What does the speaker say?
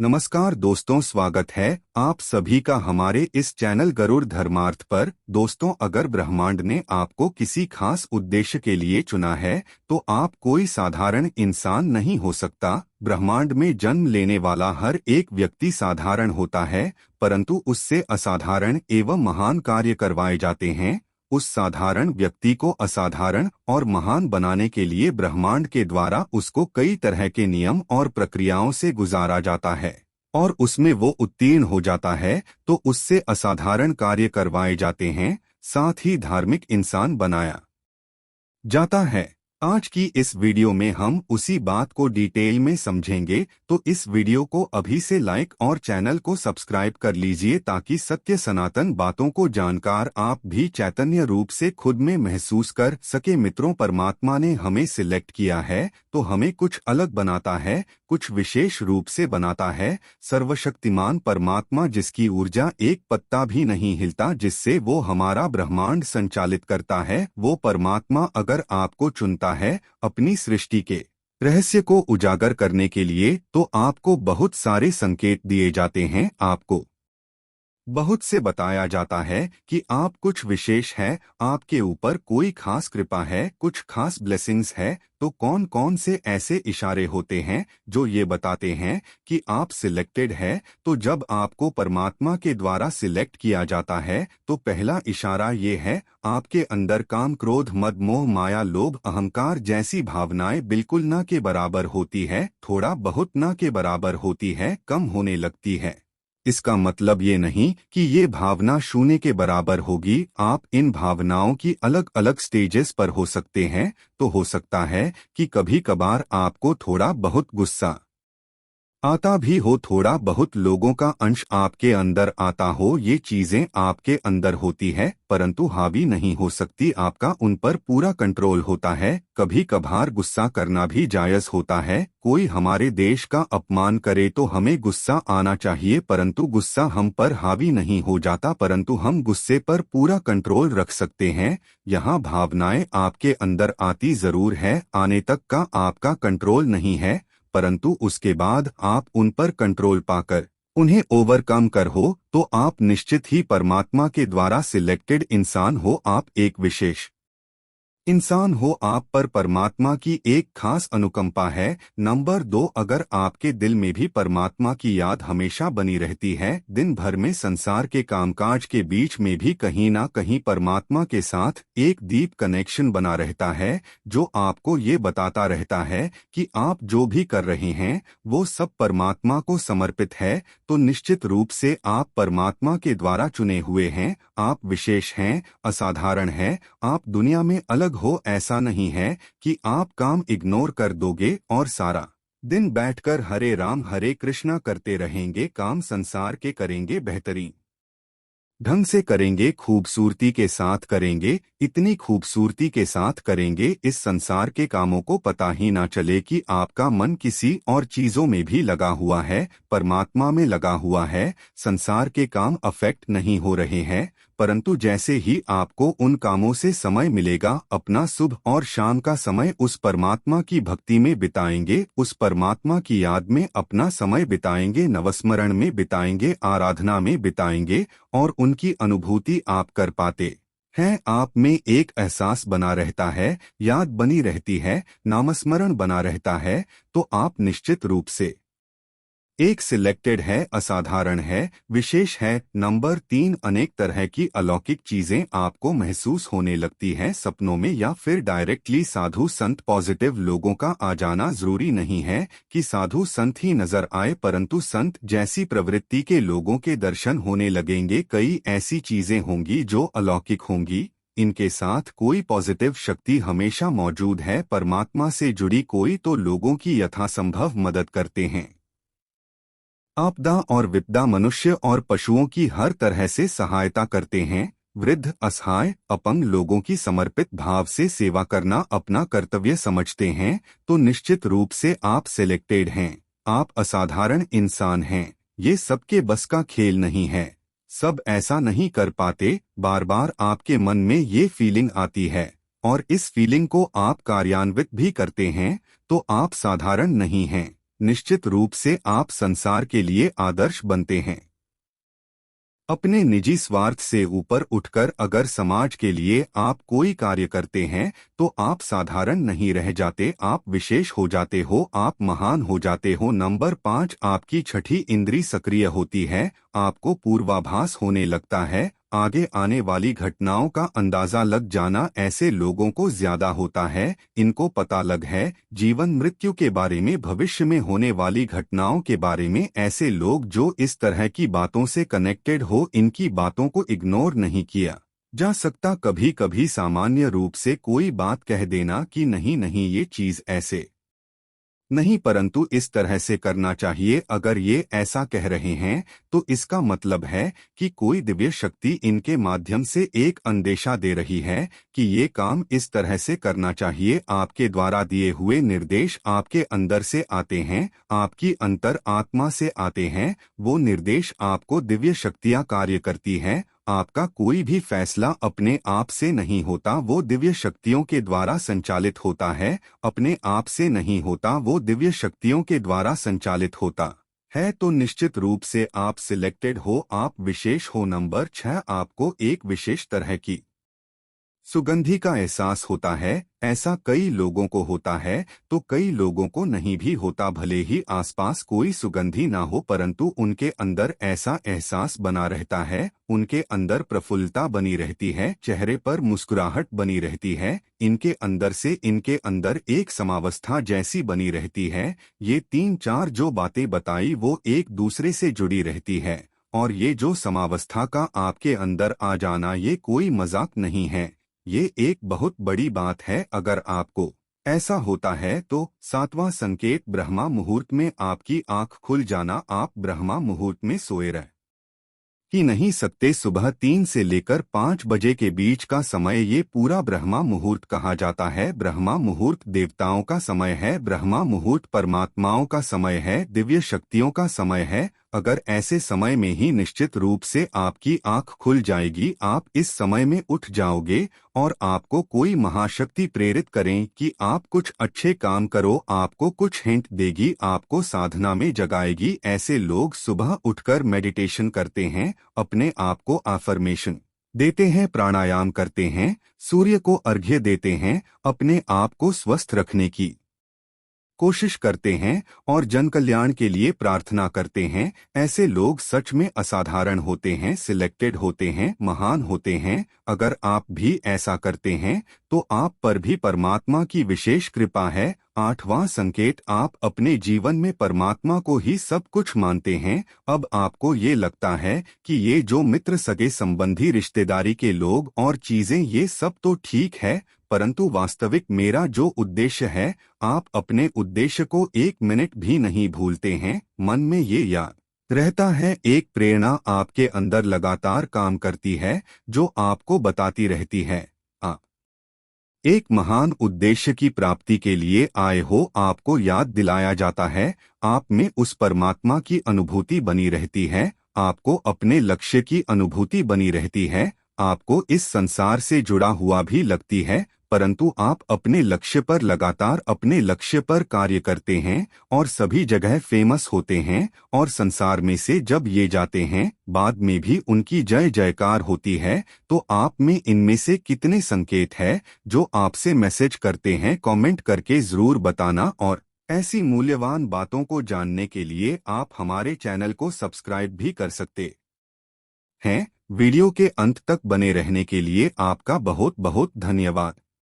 नमस्कार दोस्तों, स्वागत है आप सभी का हमारे इस चैनल गरुड़ धर्मार्थ पर। दोस्तों, अगर ब्रह्मांड ने आपको किसी खास उद्देश्य के लिए चुना है तो आप कोई साधारण इंसान नहीं हो सकता। ब्रह्मांड में जन्म लेने वाला हर एक व्यक्ति साधारण होता है, परंतु उससे असाधारण एवं महान कार्य करवाए जाते हैं। उस साधारण व्यक्ति को असाधारण और महान बनाने के लिए ब्रह्मांड के द्वारा उसको कई तरह के नियम और प्रक्रियाओं से गुजारा जाता है और उसमें वो उत्तीर्ण हो जाता है तो उससे असाधारण कार्य करवाए जाते हैं, साथ ही धार्मिक इंसान बनाया जाता है। आज की इस वीडियो में हम उसी बात को डिटेल में समझेंगे, तो इस वीडियो को अभी से लाइक और चैनल को सब्सक्राइब कर लीजिए ताकि सत्य सनातन बातों को जानकर आप भी चैतन्य रूप से खुद में महसूस कर सके। मित्रों, परमात्मा ने हमें सिलेक्ट किया है तो हमें कुछ अलग बनाता है, कुछ विशेष रूप से बनाता है। सर्वशक्तिमान परमात्मा जिसकी ऊर्जा एक पत्ता भी नहीं हिलता, जिससे वो हमारा ब्रह्मांड संचालित करता है, वो परमात्मा अगर आपको चुनता है अपनी सृष्टि के रहस्य को उजागर करने के लिए, तो आपको बहुत सारे संकेत दिए जाते हैं। आपको बहुत से बताया जाता है कि आप कुछ विशेष है, आपके ऊपर कोई खास कृपा है, कुछ खास ब्लेसिंग्स है। तो कौन कौन से ऐसे इशारे होते हैं जो ये बताते हैं कि आप सिलेक्टेड है? तो जब आपको परमात्मा के द्वारा सिलेक्ट किया जाता है तो पहला इशारा ये है, आपके अंदर काम, क्रोध, मद, मोह, माया, लोभ, अहंकार जैसी भावनाएं बिल्कुल ना के बराबर होती है, थोड़ा बहुत ना के बराबर होती है, कम होने लगती है। इसका मतलब ये नहीं कि ये भावना शून्य के बराबर होगी। आप इन भावनाओं की अलग अलग स्टेजेस पर हो सकते हैं। तो हो सकता है कि कभी कभार आपको थोड़ा बहुत गुस्सा आता भी हो, थोड़ा बहुत लोगों का अंश आपके अंदर आता हो। ये चीजें आपके अंदर होती है परंतु हावी नहीं हो सकती, आपका उन पर पूरा कंट्रोल होता है। कभी कभार गुस्सा करना भी जायज होता है। कोई हमारे देश का अपमान करे तो हमें गुस्सा आना चाहिए, परंतु गुस्सा हम पर हावी नहीं हो जाता, परंतु हम गुस्से पर पूरा कंट्रोल रख सकते हैं। यहाँ भावनाएं आपके अंदर आती जरूर है, आने तक का आपका कंट्रोल नहीं है, परंतु उसके बाद आप उन पर कंट्रोल पाकर उन्हें ओवरकम कर हो तो आप निश्चित ही परमात्मा के द्वारा सिलेक्टेड इंसान हो। आप एक विशेष इंसान हो, आप पर परमात्मा की एक खास अनुकंपा है। नंबर 2, अगर आपके दिल में भी परमात्मा की याद हमेशा बनी रहती है, दिन भर में संसार के कामकाज के बीच में भी कहीं ना कहीं परमात्मा के साथ एक डीप कनेक्शन बना रहता है, जो आपको ये बताता रहता है कि आप जो भी कर रहे हैं वो सब परमात्मा को समर्पित है, तो निश्चित रूप से आप परमात्मा के द्वारा चुने हुए हैं। आप विशेष हैं, असाधारण हैं, आप दुनिया में अलग हो। ऐसा नहीं है कि आप काम इग्नोर कर दोगे और सारा दिन बैठकर हरे राम हरे कृष्णा करते रहेंगे। काम संसार के करेंगे, बेहतरीन ढंग से करेंगे, खूबसूरती के साथ करेंगे, इतनी खूबसूरती के साथ करेंगे इस संसार के कामों को पता ही ना चले कि आपका मन किसी और चीजों में भी लगा हुआ है, परमात्मा में लगा हुआ है। संसार के काम अफेक्ट नहीं हो रहे हैं, परंतु जैसे ही आपको उन कामों से समय मिलेगा, अपना सुबह और शाम का समय उस परमात्मा की भक्ति में बिताएंगे, उस परमात्मा की याद में अपना समय बिताएंगे, नवस्मरण में बिताएंगे, आराधना में बिताएंगे और उनकी अनुभूति आप कर पाते हैं। आप में एक एहसास बना रहता है, याद बनी रहती है, नामस्मरण बना रहता है, तो आप निश्चित रूप से एक सिलेक्टेड है, असाधारण है, विशेष है। नंबर 3, अनेक तरह की अलौकिक चीजें आपको महसूस होने लगती हैं सपनों में या फिर डायरेक्टली। साधु संत, पॉजिटिव लोगों का आ जाना जरूरी नहीं है कि साधु संत ही नजर आए, परंतु संत जैसी प्रवृत्ति के लोगों के दर्शन होने लगेंगे। कई ऐसी चीजें होंगी जो अलौकिक होंगी, इनके साथ कोई पॉजिटिव शक्ति हमेशा मौजूद है। परमात्मा से जुड़ी कोई तो लोगों की यथासंभव मदद करते हैं। आपदा और विपदा मनुष्य और पशुओं की हर तरह से सहायता करते हैं। वृद्ध, असहाय, अपंग लोगों की समर्पित भाव से सेवा करना अपना कर्तव्य समझते हैं, तो निश्चित रूप से आप सिलेक्टेड हैं। आप असाधारण इंसान हैं। ये सबके बस का खेल नहीं है, सब ऐसा नहीं कर पाते। बार बार आपके मन में ये फीलिंग आती है और इस फीलिंग को आप कार्यान्वित भी करते हैं, तो आप साधारण नहीं हैं। निश्चित रूप से आप संसार के लिए आदर्श बनते हैं। अपने निजी स्वार्थ से ऊपर उठकर अगर समाज के लिए आप कोई कार्य करते हैं तो आप साधारण नहीं रह जाते, आप विशेष हो जाते हो, आप महान हो जाते हो। नंबर 5, आपकी छठी इंद्री सक्रिय होती है। आपको पूर्वाभास होने लगता है, आगे आने वाली घटनाओं का अंदाजा लग जाना ऐसे लोगों को ज्यादा होता है। इनको पता लग है जीवन मृत्यु के बारे में, भविष्य में होने वाली घटनाओं के बारे में। ऐसे लोग जो इस तरह की बातों से कनेक्टेड हो, इनकी बातों को इग्नोर नहीं किया जा सकता। कभी कभी सामान्य रूप से कोई बात कह देना कि नहीं नहीं ये चीज ऐसे नहीं, परंतु इस तरह से करना चाहिए। अगर ये ऐसा कह रहे हैं तो इसका मतलब है कि कोई दिव्य शक्ति इनके माध्यम से एक अंदेशा दे रही है कि ये काम इस तरह से करना चाहिए। आपके द्वारा दिए हुए निर्देश आपके अंदर से आते हैं, आपकी अंतर आत्मा से आते हैं। वो निर्देश आपको दिव्य शक्तियां कार्य करती हैं। आपका कोई भी फैसला अपने आप से नहीं होता, वो दिव्य शक्तियों के द्वारा संचालित होता है। अपने आप से नहीं होता, वो दिव्य शक्तियों के द्वारा संचालित होता है। तो निश्चित रूप से आप सिलेक्टेड हो, आप विशेष हो। नंबर 6, आपको एक विशेष तरह की सुगंधी का एहसास होता है। ऐसा कई लोगों को होता है तो कई लोगों को नहीं भी होता। भले ही आसपास कोई सुगंधी ना हो, परंतु उनके अंदर ऐसा एहसास बना रहता है। उनके अंदर प्रफुल्लता बनी रहती है, चेहरे पर मुस्कुराहट बनी रहती है। इनके अंदर से इनके अंदर एक समावस्था जैसी बनी रहती है। ये 3-4 जो बातें बताई वो एक दूसरे से जुड़ी रहती है। और ये जो समावस्था का आपके अंदर आ जाना, ये कोई मजाक नहीं है, ये एक बहुत बड़ी बात है। अगर आपको ऐसा होता है तो 7वां संकेत ब्रह्मा मुहूर्त में आपकी आंख खुल जाना। आप ब्रह्मा मुहूर्त में सोए रह ही नहीं सकते। सुबह 3 से लेकर 5 बजे के बीच का समय ये पूरा ब्रह्मा मुहूर्त कहा जाता है। ब्रह्मा मुहूर्त देवताओं का समय है, ब्रह्मा मुहूर्त परमात्माओं का समय है, दिव्य शक्तियों का समय है। अगर ऐसे समय में ही निश्चित रूप से आपकी आंख खुल जाएगी, आप इस समय में उठ जाओगे और आपको कोई महाशक्ति प्रेरित करें कि आप कुछ अच्छे काम करो, आपको कुछ हिंट देगी, आपको साधना में जगाएगी। ऐसे लोग सुबह उठकर मेडिटेशन करते हैं, अपने आप को अफर्मेशन देते हैं, प्राणायाम करते हैं, सूर्य को अर्घ्य देते हैं, अपने आप को स्वस्थ रखने की कोशिश करते हैं और जन कल्याण के लिए प्रार्थना करते हैं। ऐसे लोग सच में असाधारण होते हैं, सिलेक्टेड होते हैं, महान होते हैं। अगर आप भी ऐसा करते हैं तो आप पर भी परमात्मा की विशेष कृपा है। 8वां संकेत, आप अपने जीवन में परमात्मा को ही सब कुछ मानते हैं। अब आपको ये लगता है कि ये जो मित्र, सगे संबंधी, रिश्तेदारी के लोग और चीजें, ये सब तो ठीक है, परंतु वास्तविक मेरा जो उद्देश्य है, आप अपने उद्देश्य को 1 मिनट भी नहीं भूलते हैं। मन में ये याद रहता है, एक प्रेरणा आपके अंदर लगातार काम करती है जो आपको बताती रहती है आप एक महान उद्देश्य की प्राप्ति के लिए आए हो। आपको याद दिलाया जाता है, आप में उस परमात्मा की अनुभूति बनी रहती है, आपको अपने लक्ष्य की अनुभूति बनी रहती है। आपको इस संसार से जुड़ा हुआ भी लगती है, परंतु आप अपने लक्ष्य पर लगातार अपने लक्ष्य पर कार्य करते हैं और सभी जगह फेमस होते हैं। और संसार में से जब ये जाते हैं, बाद में भी उनकी जय जयकार होती है। तो आप में इनमें से कितने संकेत है जो आपसे मैसेज करते हैं? कमेंट करके जरूर बताना। और ऐसी मूल्यवान बातों को जानने के लिए आप हमारे चैनल को सब्सक्राइब भी कर सकते हैं। वीडियो के अंत तक बने रहने के लिए आपका बहुत बहुत धन्यवाद।